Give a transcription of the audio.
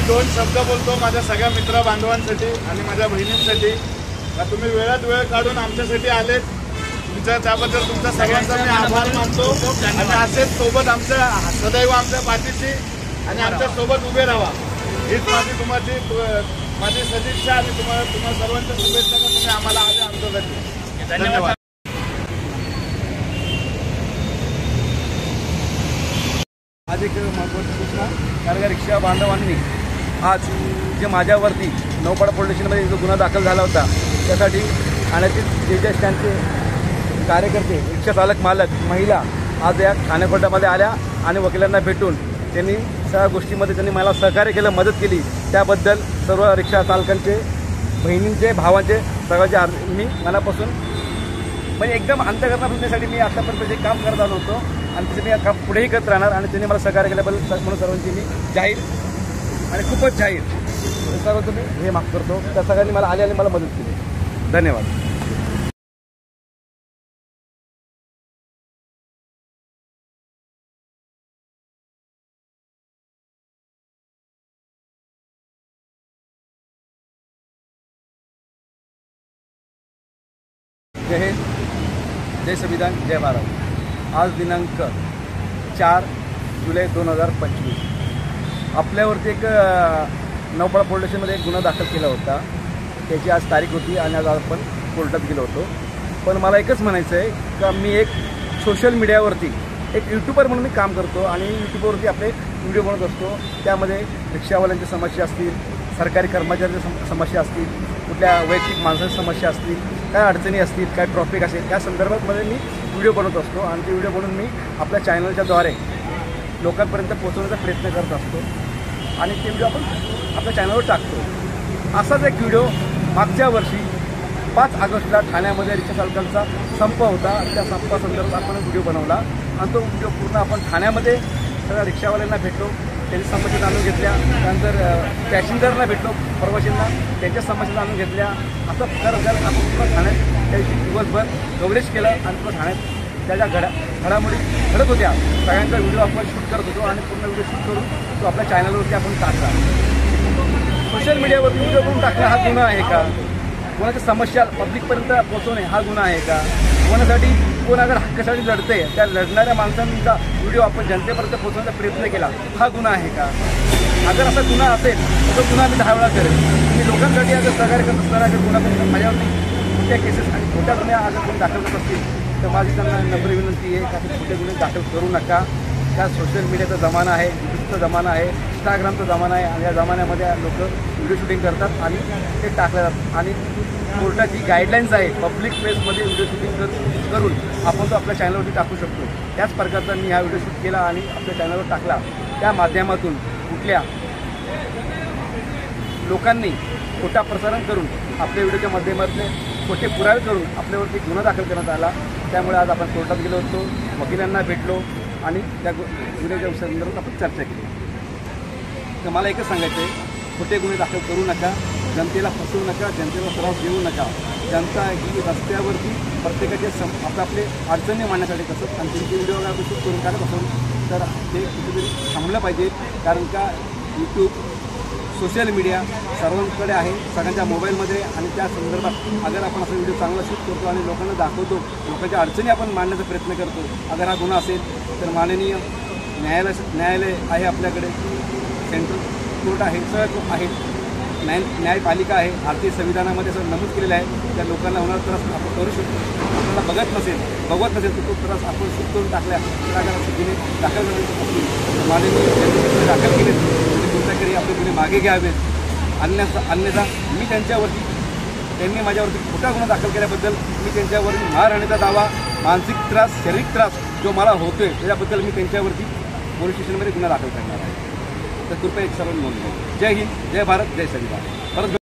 दोन शब्द बोलतो माझ्या सगळ्या मित्र बांधवांसाठी आणि माझ्या बहिणींसाठी. तुम्ही वेळात वेळ काढून आमच्यासाठी आलेत. त्याबद्दल तुमचा सगळ्यांचा मी आभार मानतो. आणि असेच सोबत आमच्या सदैव आमच्या पाठीशी आणि आमच्या सोबत उभे राहा हीच माझी सदिच्छा आणि तुम्हाला सर्वांच्या शुभेच्छा. तुम्ही आम्हाला आले आमच्यासाठी. धन्यवाद. आज एक महत्त्वाची सूचना. कारण का रिक्षा बांधवांनी आज जे माझ्यावरती नौपाडा पोलीस स्टेशनमध्ये जो गुन्हा दाखल झाला होता त्यासाठी ठाण्यातील जे स्टँडचे कार्यकर्ते, रिक्षा चालक, मालक, महिला आज या ठाणे कोर्टामध्ये आल्या आणि वकिलांना भेटून त्यांनी सगळ्या गोष्टीमध्ये त्यांनी मला सहकार्य केलं, मदत केली. त्याबद्दल सर्व रिक्षा चालकांचे, बहिणींचे, भावांचे सगळ्यांचे मी मनापासून म्हणजे एकदम अंतःकरणासाठी मी आतापर्यंत जे काम करत आलो होतो आणि त्याचे मी काम पुढेही करत राहणार. आणि त्यांनी मला सहकार्य केल्याबद्दल म्हणून सर्वांची मी जाहीर आणि खूपच जाहीर सर्व तुम्ही हे माफ करतो. त्या सगळ्यांनी मला आले आणि मला मदत केली. धन्यवाद. जय हिंद, जय संविधान, जय भारत. आज दिनांक 4 जुलै 2025 आपल्यावरती एक नौपाडा पोलीस स्टेशनमध्ये एक गुन्हा दाखल केला होता. त्याची आज तारीख होती आणि आज आपण कोर्टात गेलो होतो. पण मला एकच म्हणायचं आहे का मी एक सोशल मीडियावरती एक यूट्यूबर म्हणून मी काम करतो आणि यूट्यूबवरती आपले व्हिडिओ बनवत असतो. त्यामध्ये रिक्षावाल्यांच्या समस्या असतील, सरकारी कर्मचाऱ्यांच्या समस्या असतील, कुठल्या वैयक्तिक माणसांच्या समस्या असतील, काय अडचणी असतील, काय ट्रॉफिक असेल, त्या संदर्भामध्ये मी व्हिडिओ बनवत असतो. आणि ते व्हिडिओ बनवून मी आपल्या चॅनलच्याद्वारे लोकांपर्यंत पोहोचवण्याचा प्रयत्न करत असतो आणि ते व्हिडिओ आपण आपल्या चॅनलवर टाकतो. असाच एक व्हिडिओ मागच्या वर्षी 5 ऑगस्टला ठाण्यामध्ये रिक्षा चालकांचा संप होता. त्या संपासंदर्भात आपण व्हिडिओ बनवला आणि तो व्हिडिओ पूर्ण आपण ठाण्यामध्ये सगळ्या रिक्षावाल्यांना भेटलो, त्यांची समस्या जाणून घेतल्या. त्यानंतर पॅसेंजरना भेटलो, प्रवाशांना त्यांच्या समस्या जाणून घेतल्या. असं प्रकार आपण पूर्ण ठाण्यात त्या दिवसभर कव्हरेज केलं आणि पूर्ण ठाण्यात त्या ज्या घडामोडी घडत होत्या सगळ्यांचा व्हिडिओ आपण शूट करत होतो आणि पूर्ण व्हिडिओ शूट करून तो आपल्या चॅनलवरती आपण टाकला. सोशल मीडियावरती व्हिडिओ करून टाकला हा गुन्हा आहे का? कोणाच्या समस्या पब्लिकपर्यंत पोहोचवणे हा गुन्हा आहे का? कोणासाठी कोण अगर हक्कासाठी लढते त्या लढणाऱ्या माणसांचा व्हिडिओ आपण जनतेपर्यंत पोहोचवण्याचा प्रयत्न केला हा गुन्हा आहे का? अगर असा गुन्हा असेल तर तो गुन्हा मी 10 वेळा करेन. मी लोकांसाठी अगर सहकार्य करत असताना अगर गुन्हा माझ्यावरती खोट्या केसेस आणि खोट्या गुन्ह्या अगर कोणी दाखल करत असतील तर माझी त्यांना नम्र विनंती आहे का खोटे गुन्हे दाखल करू नका. त्या सोशल मीडियाचा जमाना आहे, यूट्यूबचा जमाना आहे, इंस्टाग्रामचा जमाना आहे आणि या जमान्यामध्ये लोक व्हिडिओ शूटिंग करतात आणि ते टाकले जातात. आणि कोर्टाची गाईडलाईन्स आहे पब्लिक प्लेसमध्ये व्हिडिओ शूटिंग करून आपण तो आपल्या चॅनलवरती टाकू शकतो. त्याच प्रकारचा मी हा व्हिडिओ शूट केला आणि आपल्या चॅनलवर टाकला. त्या माध्यमातून कुठल्या लोकांनी खोटा प्रसारण करून आपल्या व्हिडिओच्या माध्यमातून खोटे पुरावे करून आपल्यावरती गुन्हा दाखल करण्यात आला. त्यामुळे आज आपण कोर्टात गेलो होतो, वकिलांना भेटलो आणि त्या गुन्ह्याच्या संदर्भात आपण चर्चा केली. तर मला एकच सांगायचं आहे, खोटे गुन्हे दाखल करू नका, जनतेला फसवू नका, जनतेला त्रास देऊ नका. जनता ही रस्त्यावरती प्रत्येकाचे आपले अडचणी मांडण्यासाठी तसंच आणि त्यांचे व्हिडिओ अगर शूट करून काढत असेल तर ते कुठेतरी थांबलं पाहिजे. कारण का यूट्यूब, सोशल मीडिया सर्वांकडे आहे, सगळ्यांच्या मोबाईलमध्ये. आणि त्या संदर्भात अगर आपण असं व्हिडिओ चांगला शूट करतो आणि लोकांना दाखवतो, लोकांच्या अडचणी आपण मांडण्याचा प्रयत्न करतो, अगर हा गुन्हा असेल तर माननीय न्यायालय आहे आपल्याकडे, सेंट्रल कोर्ट आहे, सगळं आहे, न्यायपालिका आहे. भारतीय संविधानामध्ये असं नमूद केलेलं आहे त्या लोकांना होणारा त्रास आपण करू शकतो. आपल्याला बघवत नसेल तर तो त्रास आपण शूट करून टाकल्या तर अगर असे गुन्हे दाखल झाले माननीय दाखल केले तर तुमच्याकडे आपले गुन्हे मागे घ्यावेत. अन्यथा मी त्यांनी माझ्यावरती खोटा गुन्हा दाखल केल्याबद्दल मी त्यांच्यावरती मारहाणीचा दावा, मानसिक त्रास, शारीरिक त्रास जो मला होतोय त्याच्याबद्दल मी त्यांच्यावरती पोलीस स्टेशनमध्ये गुन्हा दाखल करणार आहे. तर कृपया एक सर्वांनी नोंद घ्या. जय हिंद, जय भारत, जय संविधान. परत